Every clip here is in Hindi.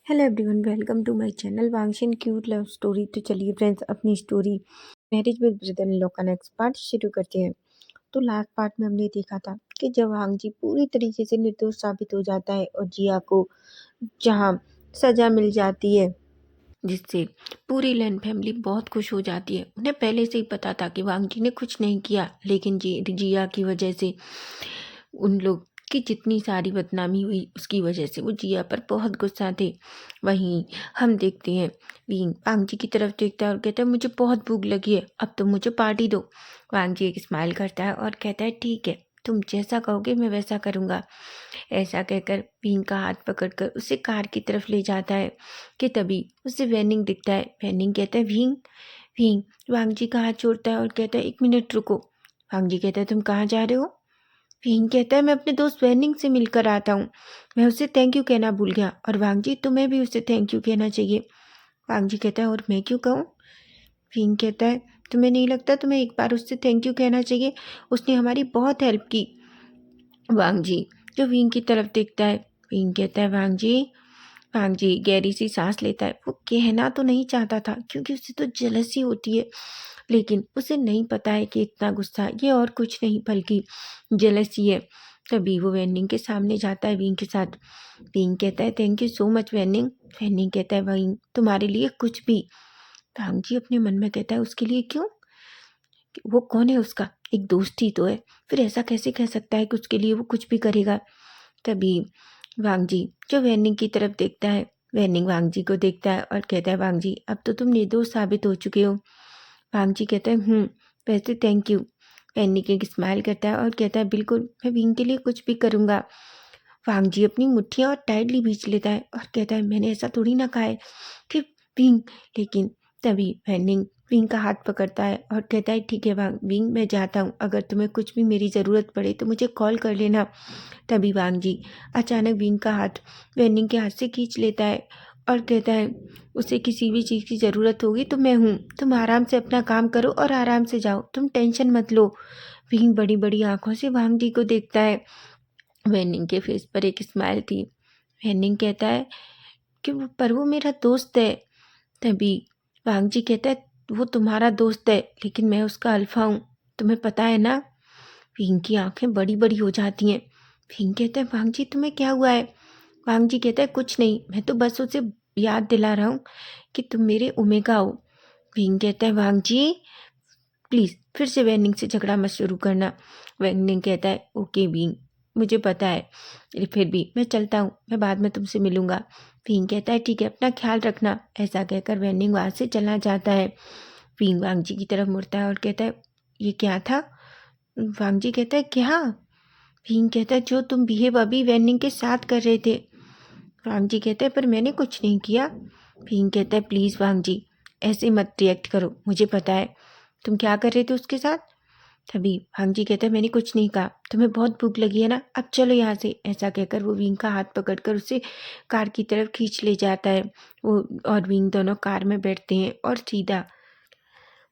Hello everyone, welcome to my channel Wangshin cute love story. तो चलिए फ्रेंड्स, अपनी story marriage with brother in law का नेक्स्ट पार्ट शुरू करते हैं। तो लास्ट पार्ट में हमने देखा था कि जब वांगजी पूरी तरीके से निर्दोष साबित हो जाता है और जिया को जहां सजा मिल जाती है, जिससे पूरी लैन फैमिली बहुत खुश हो जाती है। उन्हें पहले से ही पता था कि वांगजी ने कुछ नहीं किया, लेकिन जिया की वजह से उन लोग की जितनी सारी बदनामी हुई, उसकी वजह से वो जिया पर बहुत गुस्सा थे। वहीं हम देखते हैं विंग वांगजी की तरफ देखता है और कहता है, मुझे बहुत भूख लगी है, अब तो मुझे पार्टी दो। वांगजी एक स्माइल करता है और कहता है, ठीक है, तुम जैसा कहोगे मैं वैसा करूँगा। ऐसा कहकर विंग का हाथ पकड़कर उसे कार की तरफ ले जाता है कि तभी उसे वेनिंग दिखता है। वेनिंग कहता है, विंग विंग वांगजी का हाथ छोड़ता है और कहता है, एक मिनट रुको। वांगजी कहता है, तुम कहाँ जा रहे हो? विंग कहता है, मैं अपने दोस्त वेनिंग से मिलकर आता हूँ, मैं उसे थैंक यू कहना भूल गया। और वांगजी, तुम्हें भी उसे थैंक यू कहना चाहिए। वांगजी कहता है, और मैं क्यों कहूँ? विंग कहता है, तुम्हें नहीं लगता तुम्हें एक बार उससे थैंक यू कहना चाहिए? उसने हमारी बहुत हेल्प की। वांगजी जो विंग की तरफ देखता है, विंग कहता है, वांगजी गहरी सी सांस लेता है। वो कहना तो नहीं चाहता था क्योंकि उसे तो जलसी होती है, लेकिन उसे नहीं पता है कि इतना गुस्सा ये और कुछ नहीं बल्कि जलसी है। तभी वो वेनिंग के सामने जाता है विंग के साथ। विंग कहता है, थैंक यू सो मच वेनिंग। वेनिंग कहता है, विंग तुम्हारे लिए कुछ भी। वांगजी अपने मन में कहता है, उसके लिए क्यों? वो कौन है? उसका एक दोस्त ही तो है, फिर ऐसा कैसे कह सकता है कि उसके लिए वो कुछ भी करेगा। तभी वांगजी जो वेनिंग की तरफ देखता है, वेनिंग वांगजी को देखता है और कहता है, वांगजी अब तो तुम निर्दोष साबित हो चुके हो। वांगजी कहता है, वैसे थैंक यू। वेनिंग एक स्माइल करता है और कहता है, बिल्कुल, मैं विंग के लिए कुछ भी करूँगा। वांगजी अपनी मुट्ठियाँ और टाइटली भींच लेता है और कहता है, मैंने ऐसा थोड़ी ना कहा है कि विंग। लेकिन तभी वेनिंग विंग का हाथ पकड़ता है और कहता है, ठीक है विंग, मैं जाता हूँ, अगर तुम्हें कुछ भी मेरी ज़रूरत पड़े तो मुझे कॉल कर लेना। तभी वांगजी अचानक विंग का हाथ वेनिंग के हाथ से खींच लेता है और कहता है, उसे किसी भी चीज़ की ज़रूरत होगी तो मैं हूँ, तुम आराम से अपना काम करो और आराम से जाओ, तुम टेंशन मत लो। विंग बड़ी बड़ी आंखों से वांगजी को देखता है। वेनिंग के फेस पर एक स्माइल थी। वेनिंग कहता है कि वो मेरा दोस्त है। तभी वांगजी कहता है, वो तुम्हारा दोस्त है लेकिन मैं उसका अल्फा हूँ, तुम्हें पता है ना? विंग की आंखें बड़ी बड़ी हो जाती हैं। विंग कहता है, वांगजी तुम्हें क्या हुआ है? वांगजी कहता है, कुछ नहीं, मैं तो बस उसे याद दिला रहा हूँ कि तुम मेरे ओमेगा हो। विंग कहता है, वांगजी प्लीज़ फिर से वेनिंग से झगड़ा मत शुरू करना। वेनिंग कहता है, ओके विंग, मुझे पता है, फिर भी मैं चलता हूँ, मैं बाद में तुमसे मिलूंगा। विंग कहता है, ठीक है, अपना ख्याल रखना। ऐसा कहकर वेनिंग वहाँ से चला जाता है। विंग वांगजी की तरफ मुड़ता है और कहता है, ये क्या था? वांगजी कहता है, क्या? विंग कहता है, जो तुम बिहेव अभी वेनिंग के साथ कर रहे थे। वांगजी कहता है, पर मैंने कुछ नहीं किया। विंग कहता है, प्लीज़ वांगजी, ऐसे मत रिएक्ट करो, मुझे पता है तुम क्या कर रहे थे उसके साथ। तभी वांगजी कहता है, मैंने कुछ नहीं कहा, तुम्हें बहुत भूख लगी है ना, अब चलो यहाँ से। ऐसा कहकर वो विंग का हाथ पकड़कर उसे कार की तरफ खींच ले जाता है। वो और विंग दोनों कार में बैठते हैं और सीधा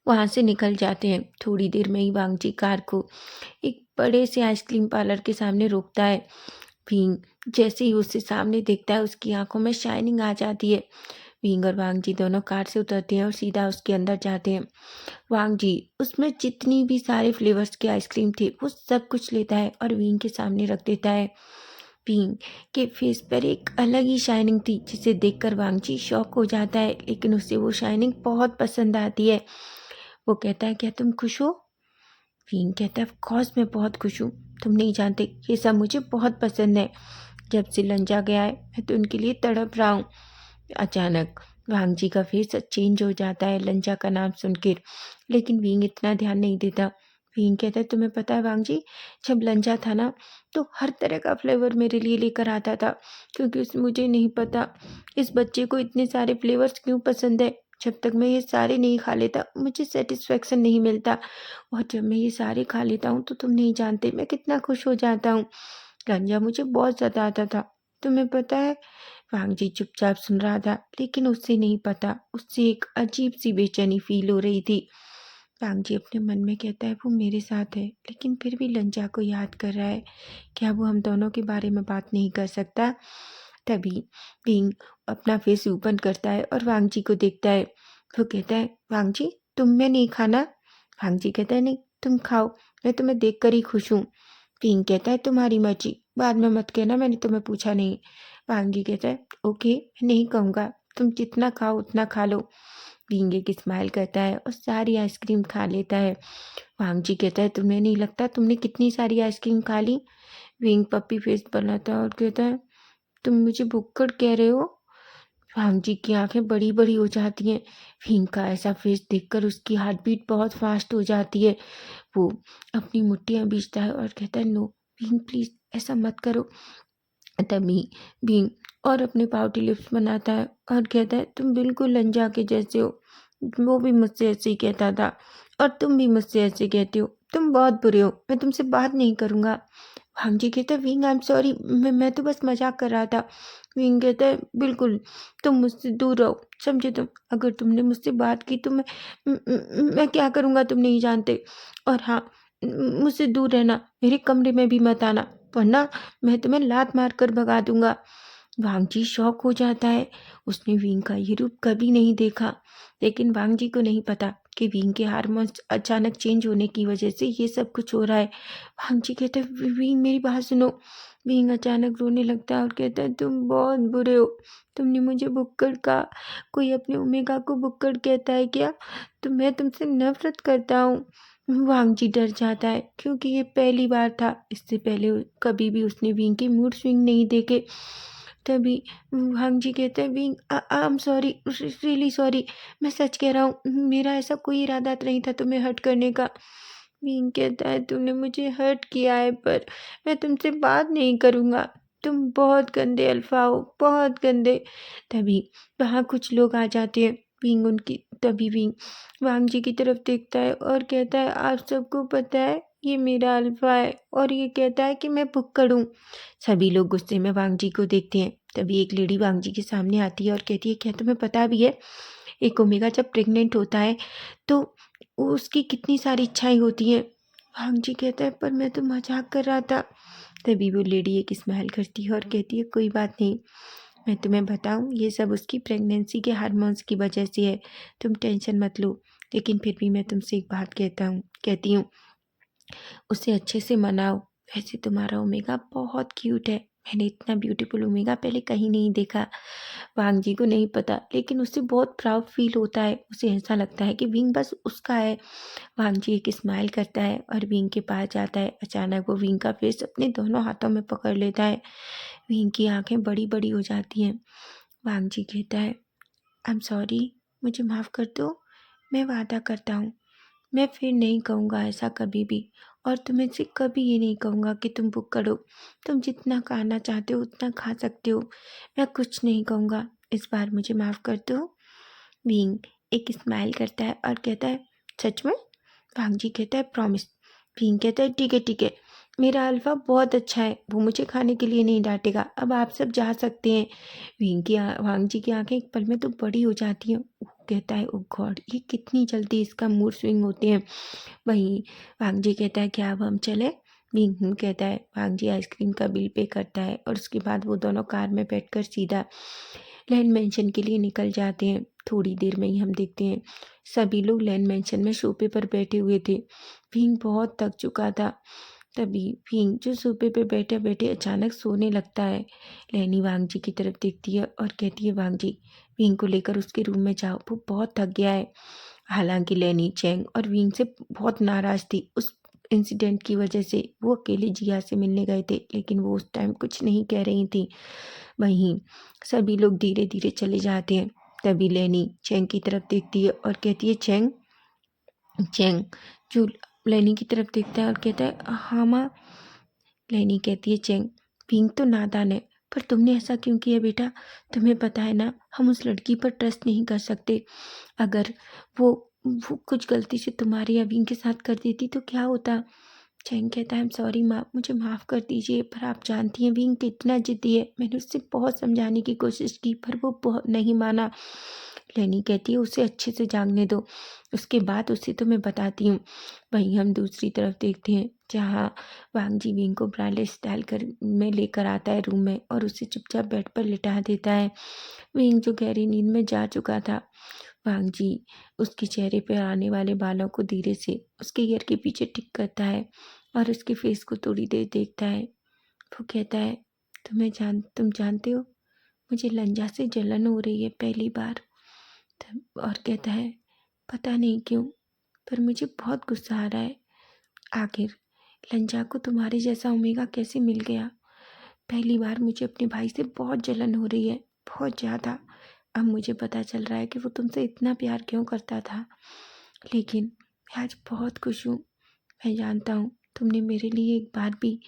वहाँ से निकल जाते हैं। थोड़ी देर में ही वांगजी कार को एक बड़े से आइसक्रीम पार्लर के सामने रोकता है। विंग जैसे ही उससे सामने देखता है, उसकी आंखों में शाइनिंग आ जाती है। विंग और वांगजी दोनों कार से उतरते हैं और सीधा उसके अंदर जाते हैं। वांगजी उसमें जितनी भी सारे फ्लेवर्स के आइसक्रीम थे वो सब कुछ लेता है और विंग के सामने रख देता है। विंग के फेस पर एक अलग ही शाइनिंग थी, जिसे देखकर वांगजी शॉक हो जाता है, लेकिन उसे वो शाइनिंग बहुत पसंद आती है। वो कहता है, क्या तुम खुश हो? विंग कहता है, ऑफ कोर्स मैं बहुत खुश हूँ, तुम नहीं जानते, ये सब मुझे बहुत पसंद है। जब से लंजा गया है मैं तो उनके लिए तड़प रहा हूँ। अचानक वांगजी का फेस चेंज हो जाता है लंजा का नाम सुनकर, लेकिन विंग इतना ध्यान नहीं देता। विंग कहता है, तुम्हें पता है वांगजी, जब लंजा था ना तो हर तरह का फ्लेवर मेरे लिए लेकर आता था, क्योंकि मुझे नहीं पता इस बच्चे को इतने सारे फ्लेवर्स क्यों पसंद है। जब तक मैं ये सारे नहीं खा लेता मुझे सेटिस्फेक्शन नहीं मिलता, और जब मैं ये सारे खा लेता हूँ तो तुम नहीं जानते मैं कितना खुश हो जाता हूँ। लंजा मुझे बहुत सताता था, तुम्हें पता है? वांगजी चुपचाप सुन रहा था, लेकिन उससे नहीं पता, उससे एक अजीब सी बेचैनी फील हो रही थी। वांगजी अपने मन में कहता है, वो मेरे साथ है लेकिन फिर भी लंजा को याद कर रहा है, क्या वो हम दोनों के बारे में बात नहीं कर सकता? तभी विंग अपना फेस ओपन करता है और वांग जी को देखता है। वो कहता है, वांग जी तुम्हें नहीं खाना? वांग जी कहता है, नहीं तुम खाओ, मैं तुम्हें देख कर ही खुश हूँ। विंग कहता है, तुम्हारी मर्जी, बाद में मत कहना मैंने तुम्हें पूछा नहीं। वांग जी कहता है, ओके मैं नहीं कहूँगा, तुम जितना खाओ उतना खा लो। विंग एक स्माइल करता है और सारी आइसक्रीम खा लेता है। वांग जी कहता है, तुम्हें नहीं लगता तुमने कितनी सारी आइसक्रीम खा ली? विंग पप्पी फेस बनाता है और कहता है, तुम मुझे भुक्कड़ कह रहे हो? वांग जी की आंखें बड़ी बड़ी हो जाती हैं। विंग का ऐसा फेस देखकर उसकी हार्ट बीट बहुत फास्ट हो जाती है। वो अपनी मुट्ठियां बीचता है और कहता है, नो विंग प्लीज ऐसा मत करो। तभी विंग और अपने पाउटी लिप्स बनाता है और कहता है, तुम बिल्कुल लंजा के जैसे हो। वो भी मुझसे ऐसे ही कहता था और तुम भी मुझसे ऐसे कहते हो। तुम बहुत बुरे हो, मैं तुमसे बात नहीं करूँगा। वांग जी कहता है, विंग आई एम सॉरी, मैं तो बस मजाक कर रहा था। विंग कहता है, बिल्कुल तुम मुझसे दूर रहो, समझे तुम? अगर तुमने मुझसे बात की तो मैं क्या करूँगा तुम नहीं जानते। और हाँ, मुझसे दूर रहना, मेरे कमरे में भी मत आना, वरना मैं तुम्हें लात मार कर भगा दूंगा। वांग जी शॉक हो जाता है। उसने विंग का ये रूप कभी नहीं देखा, लेकिन वांग जी को नहीं पता कि विंग के हार्मोन्स अचानक चेंज होने की वजह से ये सब कुछ हो रहा है। वांग जी कहते हैं, विंग मेरी बात सुनो। विंग अचानक रोने लगता है और कहता है, तुम बहुत बुरे हो, तुमने मुझे बुक्कड़ कहा। कोई अपने ओमेगा को बुक्कड़ कहता है क्या? तो मैं तुमसे नफरत करता हूँ। वांग जी डर जाता है क्योंकि ये पहली बार था, इससे पहले कभी भी उसने विंग के मूड स्विंग नहीं देखे। तभी वांग जी कहते हैं, wing I am sorry, really sorry, मैं सच कह रहा हूँ, मेरा ऐसा कोई इरादा नहीं था तुम्हें हर्ट करने का। विंग कहता है, तूने मुझे हर्ट किया है पर मैं तुमसे बात नहीं करूँगा, तुम बहुत गंदे अल्फा हो, बहुत गंदे। तभी वहाँ कुछ लोग आ जाते हैं। विंग वांग जी की तरफ देखता है और कहता है, आप सबको पता है ये मेरा अल्फा है और ये कहता है कि मैं भुक्कड़ हूँ। सभी लोग गुस्से में वांग जी को देखते हैं। तभी एक लेडी वांग जी के सामने आती है और कहती है, क्या तुम्हें पता भी है एक ओमेगा जब प्रेग्नेंट होता है तो उसकी कितनी सारी इच्छाएं होती हैं? वांग जी कहता है, पर मैं तो मजाक कर रहा था। तभी वो लेडी एक स्माइल करती है और कहती है, कोई बात नहीं, मैं तुम्हें बताऊं ये सब उसकी प्रेगनेंसी के हार्मोन्स की वजह से है, तुम टेंशन मत लो। लेकिन फिर भी मैं तुमसे एक बात कहती हूँ, उसे अच्छे से मनाओ। वैसे तुम्हारा ओमेगा बहुत क्यूट है, मैंने इतना ब्यूटीफुल ओमेगा पहले कहीं नहीं देखा। वांग जी को नहीं पता, लेकिन उसे बहुत प्राउड फील होता है। उसे ऐसा लगता है कि विंग बस उसका है। वांग जी एक स्माइल करता है और विंग के पास जाता है। अचानक वो विंग का फेस अपने दोनों हाथों में पकड़ लेता है। विंग की आंखें बड़ी बड़ी हो जाती हैं। वांग जी कहता है, आई एम सॉरी, मुझे माफ़ कर दो, मैं वादा करता हूँ मैं फिर नहीं कहूँगा ऐसा कभी भी, और तुम्हें से कभी ये नहीं कहूँगा कि तुम बुक करो। तुम जितना खाना चाहते हो उतना खा सकते हो, मैं कुछ नहीं कहूँगा, इस बार मुझे माफ़ कर दो। विंग एक स्माइल करता है और कहता है, सच में? वांग जी कहता है, प्रॉमिस। विंग कहता है, ठीक है, मेरा अल्फा बहुत अच्छा है, वो मुझे खाने के लिए नहीं डांटेगा, अब आप सब जा सकते हैं। वांग जी की आंखें एक पल में तो बड़ी हो जाती हैं। वो कहता है, ओ गॉड, ये कितनी जल्दी इसका मूड स्विंग होते हैं। वहीं वांग जी कहता है, क्या अब हम चले? विंग कहता है। वांग जी आइसक्रीम का बिल पे करता है और उसके बाद वो दोनों कार में बैठकर सीधा लैंड मेंशन के लिए निकल जाते हैं। थोड़ी देर में ही हम देखते हैं सभी लोग लैंड मेंशन में सोफे पर बैठे हुए थे। विंग बहुत थक चुका था। तभी विंग जो सोफे पे बैठे बैठे अचानक सोने लगता है। लैनी वांग जी की तरफ देखती है और कहती है, वांग जी विंग को लेकर उसके रूम में जाओ, वो बहुत थक गया है। हालांकि लेनी चैंग और विंग से बहुत नाराज थी उस इंसिडेंट की वजह से। वो अकेले जिया से मिलने गए थे, लेकिन वो उस टाइम कुछ नहीं कह रही थी। वहीं सभी लोग धीरे धीरे चले जाते हैं। तभी लेनी चैंग की तरफ देखती है और कहती है, चैंग। चैंग जो लेनी की तरफ देखता है और कहता है, हाँ माँ। लेनी कहती है, चैंग विंग तो नादान है, पर तुमने ऐसा क्यों किया बेटा? तुम्हें पता है ना हम उस लड़की पर ट्रस्ट नहीं कर सकते। अगर वो वो कुछ गलती से तुम्हारे या विंग के साथ कर देती तो क्या होता? चैंग कहता है, आई एम सॉरी माँ, मुझे माफ़ कर दीजिए, पर आप जानती हैं विंग कितना जिद्दी है। मैंने उससे बहुत समझाने की कोशिश की पर वो बहुत नहीं माना। लेनी कहती है उसे अच्छे से जागने दो, उसके बाद उसे तो मैं बताती हूँ। वहीं हम दूसरी तरफ देखते हैं जहाँ वांग जी विंग को ब्रायलेस डालकर में लेकर आता है रूम में और उसे चुपचाप बेड पर लिटा देता है। विंग जो गहरी नींद में जा चुका था, वांग जी उसके चेहरे पर आने वाले बालों को धीरे से उसके ईयर के पीछे टिक करता है और उसके फेस को थोड़ी देर देखता है। वो कहता है, तुम जानते हो, मुझे लंजा से जलन हो रही है पहली बार। और कहता है, पता नहीं क्यों, पर मुझे बहुत गुस्सा आ रहा है। आखिर लंजा को तुम्हारे जैसा ओमेगा कैसे मिल गया? पहली बार मुझे अपने भाई से बहुत जलन हो रही है, बहुत ज़्यादा। अब मुझे पता चल रहा है कि वो तुमसे इतना प्यार क्यों करता था। लेकिन मैं आज बहुत खुश हूँ। मैं जानता हूँ तुमने मेरे लिए एक बार भी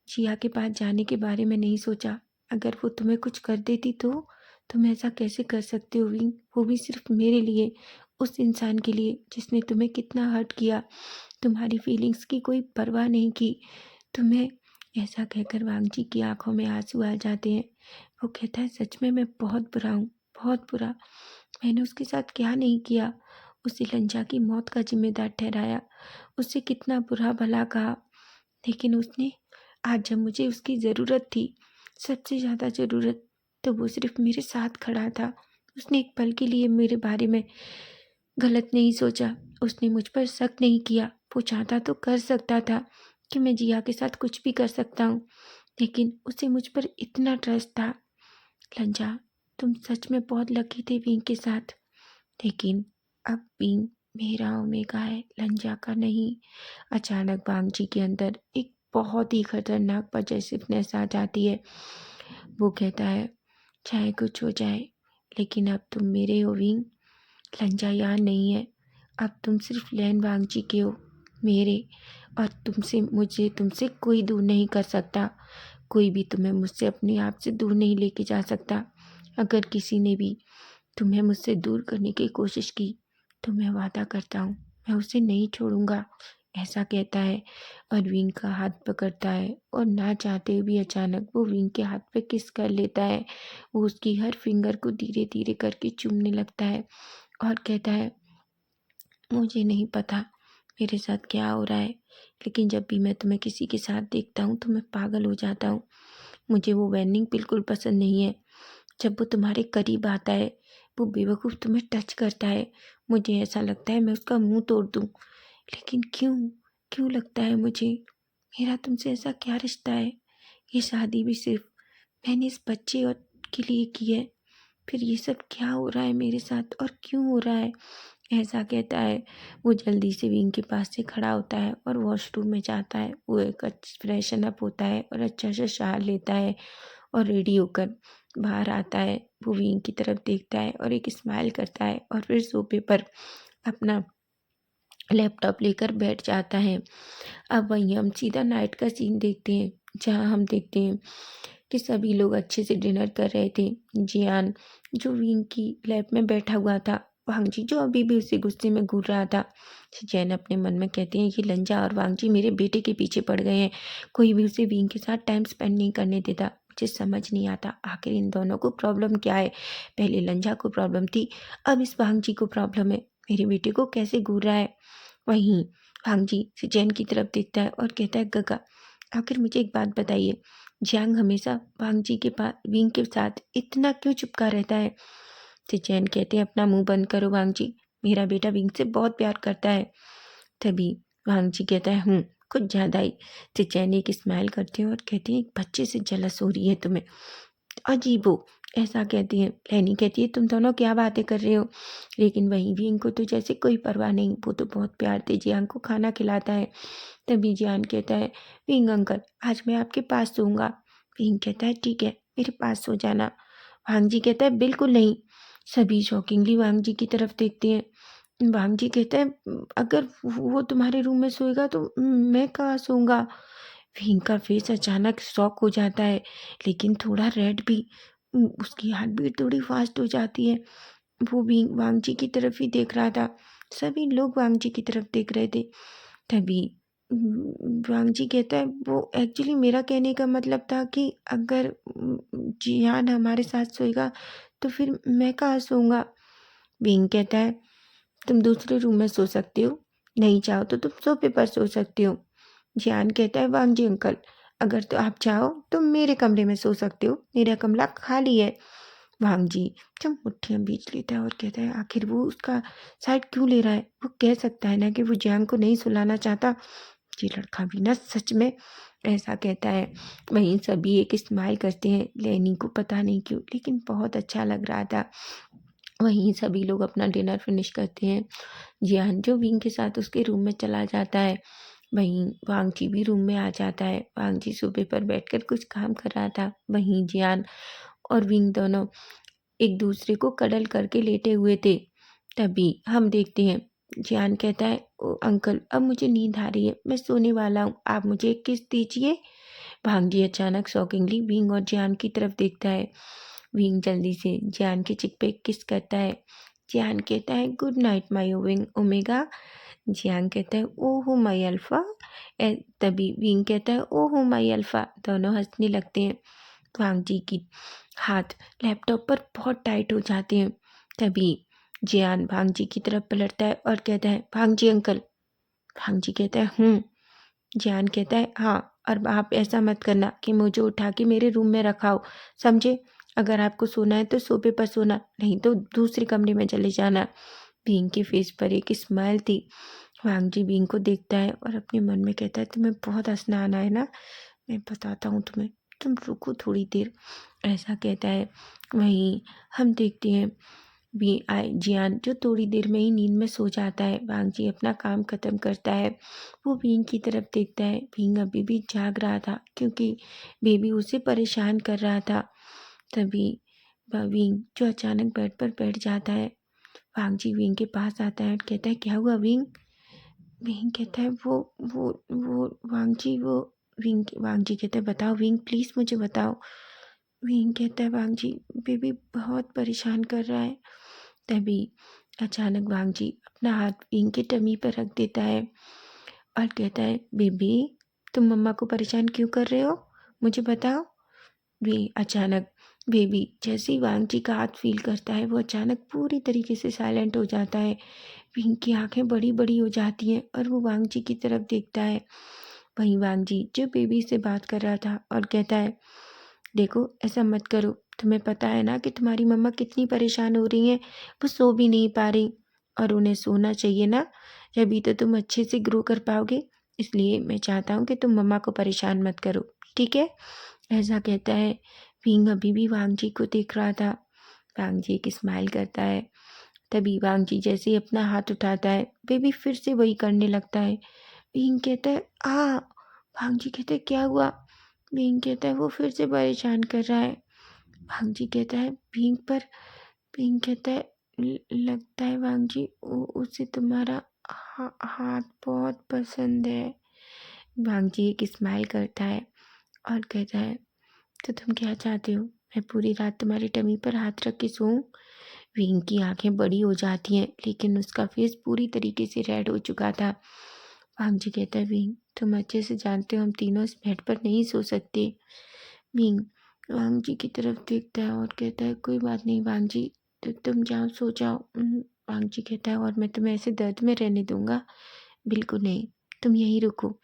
जिया के पास जाने के बारे में नहीं सोचा। अगर वो तुम्हें कुछ कर देती तो तुम ऐसा कैसे कर सकते हो विंग? वो भी सिर्फ मेरे लिए, उस इंसान के लिए जिसने तुम्हें कितना हर्ट किया। तुम्हारी फीलिंग्स की कोई परवाह नहीं की। तुम्हें ऐसा कहकर वांग जी की आंखों में आंसू आ जाते हैं। वो कहता है, सच में मैं बहुत बुरा हूँ, बहुत बुरा। मैंने उसके साथ क्या नहीं किया। उसे लंजा की मौत का जिम्मेदार ठहराया, उससे कितना बुरा भला कहा। लेकिन उसने आज जब मुझे उसकी ज़रूरत थी, सबसे ज़्यादा ज़रूरत, तो वो सिर्फ मेरे साथ खड़ा था। उसने एक पल के लिए मेरे बारे में गलत नहीं सोचा। उसने मुझ पर शक नहीं किया। वो चाहता तो कर सकता था कि मैं जिया के साथ कुछ भी कर सकता हूँ, लेकिन उसे मुझ पर इतना ट्रस्ट था। लंजा, तुम सच में बहुत लकी थे विंग के साथ। लेकिन अब विंग मेरा ओमेगा है, लंजा का नहीं। अचानक वांग जी के अंदर एक बहुत ही खतरनाक पॉजेसिवनेस आ जाती है। वो कहता है, चाहे कुछ हो जाए, लेकिन अब तुम मेरे हो विंग। लंजा यहाँ नहीं है। अब तुम सिर्फ लैन वांग जी के हो, मेरे। और तुमसे कोई दूर नहीं कर सकता। कोई भी तुम्हें मुझसे अपने आप से दूर नहीं लेके जा सकता। अगर किसी ने भी तुम्हें मुझसे दूर करने की कोशिश की तो मैं वादा करता हूँ मैं उसे नहीं छोड़ूंगा। ऐसा कहता है और विंग का हाथ पकड़ता है और ना चाहते हुए भी अचानक वो विंग के हाथ पे किस कर लेता है। वो उसकी हर फिंगर को धीरे धीरे करके चूमने लगता है और कहता है, मुझे नहीं पता मेरे साथ क्या हो रहा है, लेकिन जब भी मैं तुम्हें किसी के साथ देखता हूँ तो मैं पागल हो जाता हूँ। मुझे वो वेनिंग बिल्कुल पसंद नहीं है। जब वो तुम्हारे करीब आता है, वो बेवकूफ़ तुम्हें टच करता है, मुझे ऐसा लगता है मैं उसका मुंह तोड़ दूँ। लेकिन क्यों, क्यों लगता है मुझे? मेरा तुमसे ऐसा क्या रिश्ता है? ये शादी भी सिर्फ मैंने इस बच्चे और के लिए की है। फिर ये सब क्या हो रहा है मेरे साथ और क्यों हो रहा है? ऐसा कहता है। वो जल्दी से विंग के पास से खड़ा होता है और वॉशरूम में जाता है। वो एक फ्रेशन अप होता है और अच्छा सा शावर लेता है और रेडी होकर बाहर आता है। वो विंग की तरफ देखता है और एक स्माइल करता है और फिर सोफे पर अपना लैपटॉप लेकर बैठ जाता है। अब वहीं हम सीधा नाइट का सीन देखते हैं, जहाँ हम देखते हैं कि सभी लोग अच्छे से डिनर कर रहे थे। जियान जो विंग की लैब में बैठा हुआ था, वांगजी जो अभी भी उसे गुस्से में घूर रहा था। जैन अपने मन में कहते हैं, ये लंजा और वांगजी मेरे बेटे के पीछे पड़ गए हैं। कोई भी उसे विंग के साथ टाइम स्पेंड नहीं करने देता। मुझे समझ नहीं आता आखिर इन दोनों को प्रॉब्लम क्या है। पहले लंजा को प्रॉब्लम थी, अब इस वांगजी को प्रॉब्लम है। मेरे बेटे को कैसे घूर रहा है। वहीं वांगजी जैन की तरफ देखता है और कहता है, गगा, आखिर मुझे एक बात बताइए, जियांग हमेशा वांग जी के पास विंग के साथ इतना क्यों चिपका रहता है। चैन कहते हैं, अपना मुंह बंद करो वांग जी, मेरा बेटा विंग से बहुत प्यार करता है। तभी वांग जी कहता है, कुछ ज़्यादा ही। चैन एक स्माइल करते हैं और कहते हैं, एक बच्चे से जलस हो रही है तुम्हें। अजीब हो, ऐसा कहती है। लैनी कहती है, तुम दोनों क्या बातें कर रहे हो। लेकिन वहीं विंग को तो जैसे कोई परवाह नहीं, वो तो बहुत प्यार से जियांग को खाना खिलाता है। तभी जियान कहता है, विंग अंकल, आज मैं आपके पास सोऊंगा। विंग कहता है, ठीक है, मेरे पास सो जाना। वांग जी कहता है, बिल्कुल नहीं। सभी शॉकिंगली वांग जी की तरफ देखते हैं। वांग जी कहता है, अगर वो तुम्हारे रूम में सोएगा तो मैं कहाँ सोऊंगा। विंग का फेस अचानक शॉक हो जाता है, लेकिन थोड़ा रेड भी। उसकी हार्ट बीट थोड़ी फास्ट हो जाती है। वो भी वांग जी की तरफ ही देख रहा था। सभी लोग वांग जी की तरफ देख रहे थे। तभी वांग जी कहता है, वो एक्चुअली मेरा कहने का मतलब था कि अगर जियान हमारे साथ सोएगा तो फिर मैं कहाँ सोऊंगा। विंग कहता है तुम दूसरे रूम में सो सकते हो, नहीं चाहो तो तुम सोफे पर सो सकते हो। जियान कहता है वांग जी अंकल, अगर तो आप चाहो तो मेरे कमरे में सो सकते हो, मेरा कमरा खाली है। वांग जी जब मुट्ठियां बीच लेता है और कहता है आखिर वो उसका साइड क्यों ले रहा है, वो कह सकता है ना कि वो जियान को नहीं सुलाना चाहता। ये लड़का भी ना सच में ऐसा कहता है। वहीं सभी एक स्माइल करते हैं, लेनी को पता नहीं क्यों लेकिन बहुत अच्छा लग रहा था। वहीं सभी लोग अपना डिनर फिनिश करते हैं। जियान जो विंग के साथ उसके रूम में चला जाता है। वहीं वांगची भी रूम में आ जाता है। वांगची सोफे पर बैठकर कुछ काम कर रहा था। वहीं जियान और विंग दोनों एक दूसरे को कडल करके लेटे हुए थे। तभी हम देखते हैं जियान कहता है ओ अंकल, अब मुझे नींद आ रही है, मैं सोने वाला हूँ, आप मुझे एक किस दीजिए। भांजी अचानक शॉकिंगली विंग और जियान की तरफ देखता है। विंग जल्दी से जियान के चिक पे किस करता है। जियान कहता है good night my wing omega. Jian कहता है ओहो माई अल्फा। तभी विंग कहता है ओहो माई अल्फा। दोनों हंसने लगते हैं। भांजी की हाथ लैपटॉप पर बहुत टाइट हो जाते हैं। तभी जियान भांजी की तरफ पलटता है और कहता है भांजी अंकल। भांजी कहता है जियान कहता है हाँ, और आप ऐसा मत करना कि मुझे उठा के मेरे रूम में रखाओ, समझे। अगर आपको सोना है तो सोफे पर सोना, नहीं तो दूसरे कमरे में चले जाना। बींग के फेस पर एक स्माइल थी। वांगजी बींग को देखता है और अपने मन में कहता है तुम्हें बहुत हंसना आना है ना, मैं बताता हूँ तुम्हें, तुम रुको थोड़ी देर, ऐसा कहता है। वहीं हम देखते हैं जियान जो थोड़ी देर में ही नींद में सो जाता है। वांगजी अपना काम खत्म करता है। वो भींग की तरफ देखता है। भींग अभी भी जाग रहा था क्योंकि बेबी उसे परेशान कर रहा था। तभी विंग जो अचानक बेड पर बैठ जाता है। वांगजी विंग के पास आता है और कहता है क्या हुआ विंग। विंग कहता है वो वांगजी वो वांगजी कहता है बताओ विंग प्लीज़ मुझे बताओ। विंग कहता है वांगजी बेबी बहुत परेशान कर रहा है। तभी अचानक वांगजी अपना हाथ विंग के टमी पर रख देता है और कहता है बेबी तुम मम्मा को परेशान क्यों कर रहे हो, मुझे बताओ। वे अचानक बेबी जैसे ही वांगजी का हाथ फील करता है वो अचानक पूरी तरीके से साइलेंट हो जाता है। विंग की आंखें बड़ी बड़ी हो जाती हैं और वो वांगजी की तरफ देखता है। वहीं वांगजी जो बेबी से बात कर रहा था और कहता है देखो ऐसा मत करो, तुम्हें पता है ना कि तुम्हारी मम्मा कितनी परेशान हो रही हैं, वो सो भी नहीं पा रही और उन्हें सोना चाहिए ना, तभी तो तुम अच्छे से ग्रो कर पाओगे। इसलिए मैं चाहता हूँ कि तुम मम्मा को परेशान मत करो, ठीक है, ऐसा कहता है। विंग अभी भी वांगजी को देख रहा था। वांगजी एक स्माइल करता है। तभी वांगजी जैसे ही अपना हाथ उठाता है बेबी फिर से वही करने लगता है। विंग कहता है वांगजी कहता है क्या हुआ। विंग कहता है वो फिर से परेशान कर रहा है। वांगजी कहता है विंग कहता है लगता है वांगजी उसे तुम्हारा हाथ बहुत पसंद है। वांगजी एक स्माइल करता है और कहता है तो तुम क्या चाहते हो, मैं पूरी रात तुम्हारी टमी पर हाथ रख के सोऊं। विंग की आंखें बड़ी हो जाती हैं लेकिन उसका फेस पूरी तरीके से रेड हो चुका था। वांगजी कहता है विंग तुम अच्छे से जानते हो हम तीनों इस बेड पर नहीं सो सकते। विंग वांगजी की तरफ देखता है और कहता है कोई बात नहीं वांगजी, तो तुम जाओ सो जाओ। वांगजी कहता है और मैं तुम्हें ऐसे दर्द में रहने दूंगा, बिल्कुल नहीं, तुम यहीं रुको,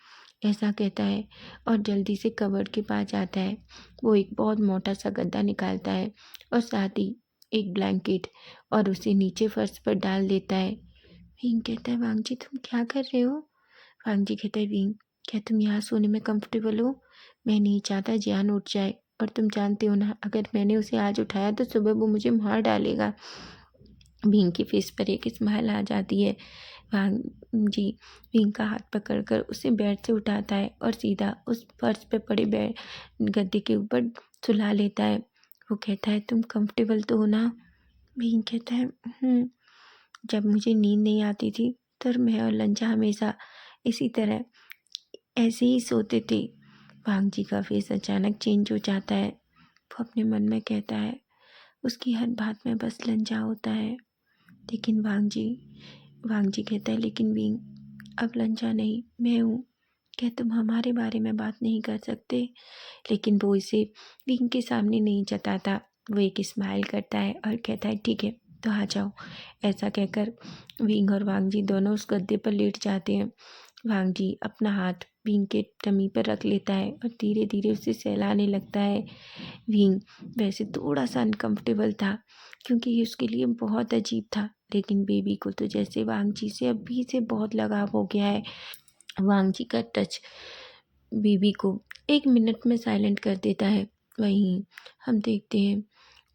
ऐसा कहता है और जल्दी से कबर्ड के पास जाता है। वो एक बहुत मोटा सा गद्दा निकालता है और साथ ही एक ब्लैंकेट और उसे नीचे फर्श पर डाल देता है। विंग कहता है वांगजी तुम क्या कर रहे हो। वांगजी कहता है विंग क्या तुम यहाँ सोने में कंफर्टेबल हो, मैं नहीं चाहता जियान उठ जाए, और तुम जानते हो ना अगर मैंने उसे आज उठाया तो सुबह वो मुझे मार डालेगा। भीम के फेस पर एक स्माइल आ जाती है। वांग जी भीम का हाथ पकड़कर उसे बेड से उठाता है और सीधा उस फर्श पे पड़े बेड गद्दे के ऊपर सुला लेता है। वो कहता है तुम कंफर्टेबल तो हो ना। भीम कहता है जब मुझे नींद नहीं आती थी तो मैं और लंजा हमेशा इसी तरह ऐसे ही सोते थे। वांग जी का फेस अचानक चेंज हो जाता है। वो अपने मन में कहता है उसकी हर बात में बस लंजा होता है। लेकिन वांग जी कहता है लेकिन विंग अब लंजा नहीं मैं हूँ, क्या तुम हमारे बारे में बात नहीं कर सकते। लेकिन वो इसे विंग के सामने नहीं जताता। वो एक स्माइल करता है और कहता है ठीक है, तो आ जाओ। ऐसा कहकर विंग और वांग जी दोनों उस गद्दे पर लेट जाते हैं। वांग जी अपना हाथ विंग के टमी पर रख लेता है और धीरे धीरे उसे सहलाने लगता है। विंग वैसे थोड़ा सा अनकंफर्टेबल था क्योंकि ये उसके लिए बहुत अजीब था, लेकिन बेबी को तो जैसे वांग जी से अभी से बहुत लगाव हो गया है। वांग जी का टच बेबी को 1 मिनट में साइलेंट कर देता है। वहीं हम देखते हैं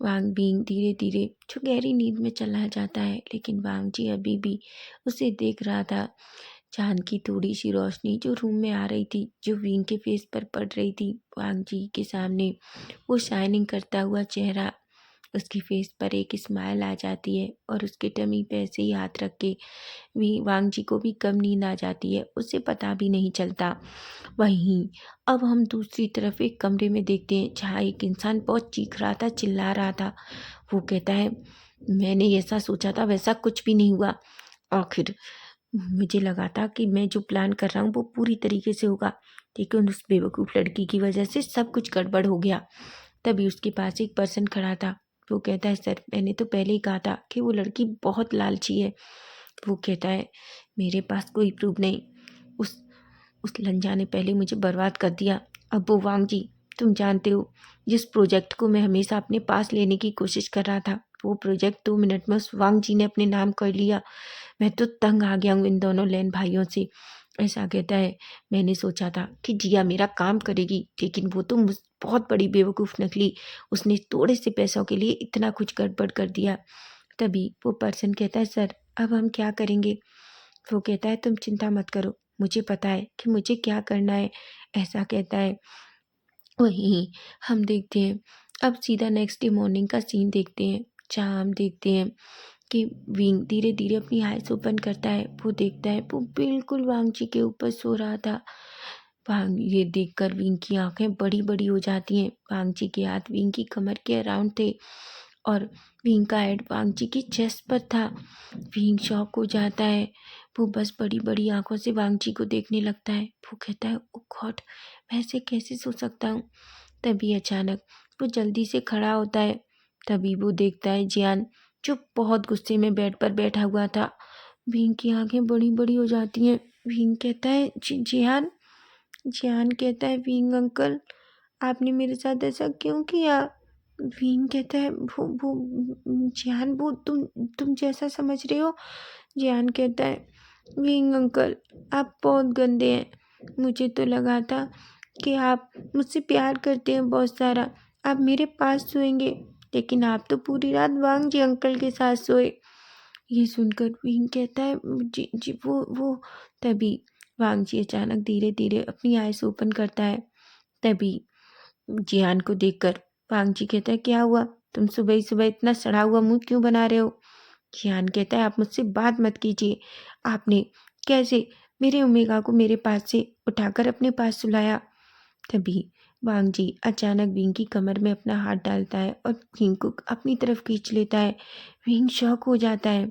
वांग बींग धीरे धीरे जो गहरी नींद में चला जाता है, लेकिन वांग जी अभी भी उसे देख रहा था। चांद की थोड़ी सी रोशनी जो रूम में आ रही थी, जो विंग के फेस पर पड़ रही थी वांग जी के सामने, वो शाइनिंग करता हुआ चेहरा, उसकी फेस पर एक स्माइल आ जाती है और उसके टमी पे ऐसे ही हाथ रख के वांग जी को भी कम नींद आ जाती है, उसे पता भी नहीं चलता। वहीं अब हम दूसरी तरफ एक कमरे में देखते हैं जहाँ एक इंसान बहुत चीख रहा था, चिल्ला रहा था। वो कहता है, मैंने ऐसा सोचा था वैसा कुछ भी नहीं हुआ। आखिर मुझे लगा था कि मैं जो प्लान कर रहा हूँ वो पूरी तरीके से होगा, लेकिन उस बेवकूफ़ लड़की की वजह से सब कुछ गड़बड़ हो गया। तभी उसके पास एक पर्सन खड़ा था। वो कहता है, सर मैंने तो पहले ही कहा था कि वो लड़की बहुत लालची है। वो कहता है, मेरे पास कोई प्रूफ नहीं, उस उस लंजा ने पहले मुझे बर्बाद कर दिया। अब वो वांग जी, तुम जानते हो जिस प्रोजेक्ट को मैं हमेशा अपने पास लेने की कोशिश कर रहा था, वो प्रोजेक्ट 2 मिनट में उस वांग जी ने अपने नाम कर लिया। मैं तो तंग आ गया हूँ इन दोनों लैन भाइयों से। ऐसा कहता है, मैंने सोचा था कि जिया मेरा काम करेगी, लेकिन वो तो मुझ बहुत बड़ी बेवकूफ़ निकली। उसने थोड़े से पैसों के लिए इतना कुछ गड़बड़ कर दिया। तभी वो पर्सन कहता है, सर अब हम क्या करेंगे? वो कहता है, तुम चिंता मत करो, मुझे पता है कि मुझे क्या करना है। ऐसा कहता है। वहीं हम देखते हैं अब सीधा नेक्स्ट डे मॉर्निंग का सीन देखते हैं, जहाँ हम देखते हैं कि विंग धीरे धीरे अपनी आइज ओपन करता है। वो देखता है वो बिल्कुल वांग जी के ऊपर सो रहा था। वांग ये देखकर विंग की आंखें बड़ी बड़ी हो जाती हैं। वांग जी के हाथ विंग की कमर के अराउंड थे और विंग का हेड वांग जी की चेस्ट पर था। विंग शॉक हो जाता है। वो बस बड़ी बड़ी आंखों से वांग जी को देखने लगता है। वो कहता है, ओ गॉड, मैं ऐसे कैसे सो सकता हूँ? तभी अचानक वो जल्दी से खड़ा होता है। तभी वो देखता है जियान, जो बहुत गुस्से में बेड पर बैठा हुआ था। भीम की आंखें बड़ी बड़ी हो जाती हैं। भीम कहता है, जियान। जियान कहता है, भीम अंकल, आपने मेरे साथ ऐसा क्यों किया? भीम कहता है, वो जियान, वो तुम जैसा समझ रहे हो। जियान कहता है, भीम अंकल, आप बहुत गंदे हैं। मुझे तो लगा था कि आप मुझसे प्यार करते हैं बहुत सारा, आप मेरे पास सोएंगे, लेकिन आप तो पूरी रात वांग जी अंकल के साथ सोए। ये सुनकर विंग कहता है, जी जी वो तभी वांग जी अचानक धीरे धीरे अपनी आइज ओपन करता है। तभी जियान को देखकर वांग जी कहता है, क्या हुआ? तुम सुबह ही सुबह इतना सड़ा हुआ मुंह क्यों बना रहे हो? जियान कहता है, आप मुझसे बात मत कीजिए। आपने कैसे मेरे ओमेगा को मेरे पास से उठाकर अपने पास सुलाया? तभी वांग जी अचानक विंग की कमर में अपना हाथ डालता है और विंग को अपनी तरफ खींच लेता है। विंग शॉक हो जाता है।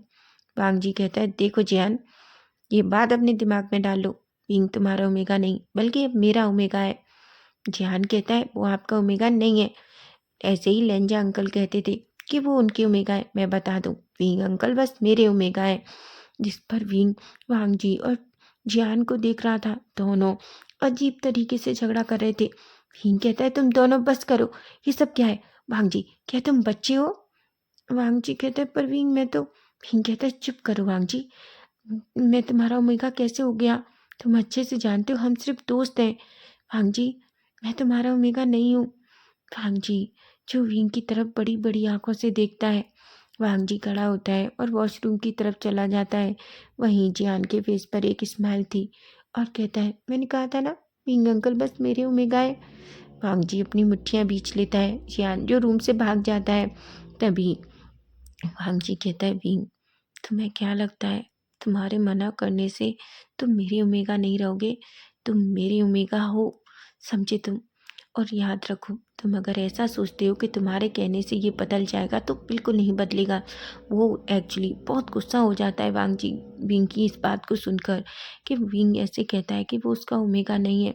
वांग जी कहता है, देखो जियान, ये बात अपने दिमाग में डाल लो, विंग तुम्हारा ओमेगा नहीं बल्कि अब मेरा ओमेगा है। जियान कहता है, वो आपका ओमेगा नहीं है, ऐसे ही लेंजा अंकल कहते थे कि वो उनके ओमेगा है। मैं बता दूं, विंग अंकल बस मेरे ओमेगा है। जिस पर विंग वांग जी और जियान को देख रहा था। दोनों अजीब तरीके से झगड़ा कर रहे थे। विंग कहता है, तुम दोनों बस करो, ये सब क्या है? वांग जी, क्या तुम बच्चे हो? वांग जी कहते हैं, पर विंग मैं तो। विंग कहता है, चुप करो वांग जी, मैं तुम्हारा ओमेगा कैसे हो गया? तुम अच्छे से जानते हो हम सिर्फ दोस्त हैं। वांग जी, मैं तुम्हारा ओमेगा नहीं हूँ। वांग जी जो विंग की तरफ बड़ी बड़ी आंखों से देखता है। वांग जी खड़ा होता है और वॉशरूम की तरफ चला जाता है। वहीं जियान के फेस पर एक स्माइल थी और कहता है, मैंने कहा था ना, विंग अंकल बस मेरे ओमेगा है। वांग जी अपनी मुट्ठियां बींच लेता है। जियान जो रूम से भाग जाता है। तभी वांग जी कहता है, विंग, तुम्हें क्या लगता है तुम्हारे मना करने से तुम मेरी ओमेगा नहीं रहोगे? तुम मेरी ओमेगा हो, समझे तुम? और याद रखो, तुम अगर ऐसा सोचते हो कि तुम्हारे कहने से ये बदल जाएगा तो बिल्कुल नहीं बदलेगा। वो एक्चुअली बहुत गुस्सा हो जाता है वांग जी विंग की इस बात को सुनकर कि विंग ऐसे कहता है कि वो उसका ओमेगा नहीं है।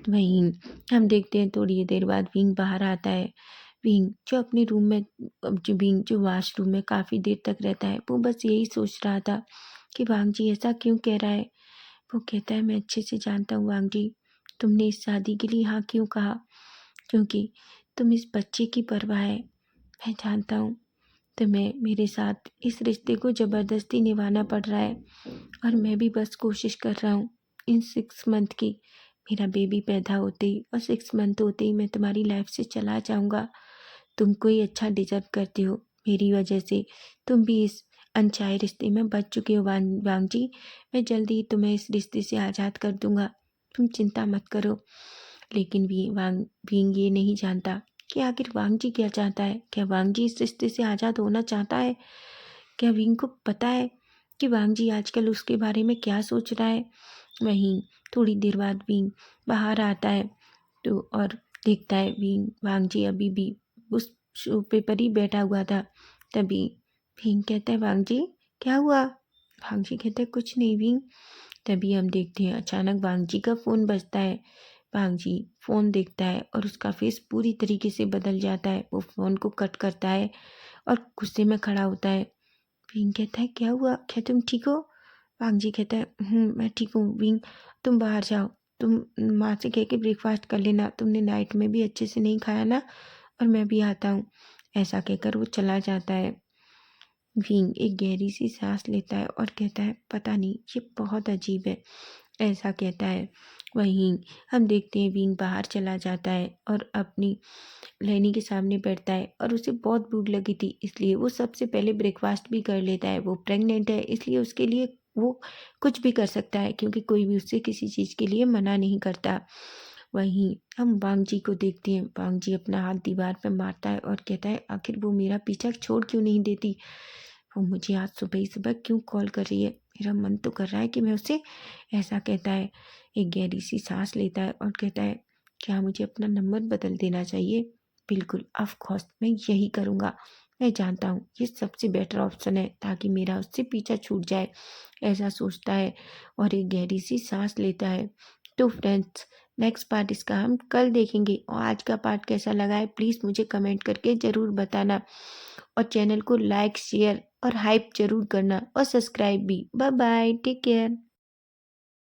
वहीं हम देखते हैं थोड़ी देर बाद विंग बाहर आता है। विंग जो अपने रूम में जो विंग जो वॉशरूम में काफ़ी देर तक रहता है, वो बस यही सोच रहा था कि वांग जी ऐसा क्यों कह रहा है। वो कहता है, मैं अच्छे से जानता हूँ वांग जी, तुमने इस शादी के लिए हाँ क्यों कहा, क्योंकि तुम इस बच्चे की परवाह है। मैं जानता हूँ तुम्हें मेरे साथ इस रिश्ते को ज़बरदस्ती निभाना पड़ रहा है, और मैं भी बस कोशिश कर रहा हूँ इन 6 मंथ की। मेरा बेबी पैदा होते ही और 6 मंथ होते ही मैं तुम्हारी लाइफ से चला जाऊँगा। तुम कोई अच्छा डिजर्व करते हो, मेरी वजह से तुम भी इस अनचाहे रिश्ते में बच चुके हो वांग वांग जी। मैं जल्दी ही तुम्हें इस रिश्ते से आज़ाद कर दूँगा, तुम चिंता मत करो। लेकिन विंग ये नहीं जानता कि आखिर वांग जी क्या चाहता है। क्या वांग जी इस रिश्ते से आज़ाद होना चाहता है? क्या विंग को पता है कि वांग जी आजकल उसके बारे में क्या सोच रहा है? वहीं थोड़ी देर बाद विंग बाहर आता है तो और देखता है वांग जी अभी भी उस सोफे पर ही बैठा हुआ था। तभी विंग कहता है, वांग जी क्या हुआ? वांग जी कहता है, कुछ नहीं विंग। तभी हम देखते हैं अचानक वांग जी का फ़ोन बजता है। वांग जी फ़ोन देखता है और उसका फेस पूरी तरीके से बदल जाता है। वो फ़ोन को कट करता है और गुस्से में खड़ा होता है। विंग कहता है, क्या हुआ, क्या तुम ठीक हो? वांग जी कहता है, मैं ठीक हूँ विंग। तुम बाहर जाओ, तुम माँ से कह के ब्रेकफास्ट कर लेना, तुमने नाइट में भी अच्छे से नहीं खाया ना, और मैं भी आता हूँ। ऐसा कहकर वो चला जाता है। विंग एक गहरी सी सांस लेता है और कहता है, पता नहीं ये बहुत अजीब है, ऐसा कहता है। वहीं हम देखते हैं विंग बाहर चला जाता है और अपनी लेनी के सामने बैठता है, और उसे बहुत भूख लगी थी इसलिए वो सबसे पहले ब्रेकफास्ट भी कर लेता है। वो प्रेग्नेंट है इसलिए उसके लिए वो कुछ भी कर सकता है, क्योंकि कोई भी उससे किसी चीज़ के लिए मना नहीं करता। वहीं हम वांग जी को देखते हैं। वांग जी अपना हाथ दीवार पर मारता है और कहता है, आखिर वो मेरा पीछा छोड़ क्यों नहीं देती? वो मुझे आज सुबह ही सुबह क्यों कॉल कर रही है? मेरा मन तो कर रहा है कि मैं उसे, ऐसा कहता है। एक गहरी सी सांस लेता है और कहता है, क्या मुझे अपना नंबर बदल देना चाहिए? बिल्कुल, ऑफ कोर्स मैं यही करूँगा। मैं जानता हूँ ये सबसे बेटर ऑप्शन है, ताकि मेरा उससे पीछा छूट जाए, ऐसा सोचता है और एक गहरी सी सांस लेता है। तो फ्रेंड्स, नेक्स्ट पार्ट इसका हम कल देखेंगे, और आज का पार्ट कैसा लगा है प्लीज़ मुझे कमेंट करके ज़रूर बताना, और चैनल को लाइक शेयर और हाइप ज़रूर करना, और सब्सक्राइब भी। Bye bye, take care.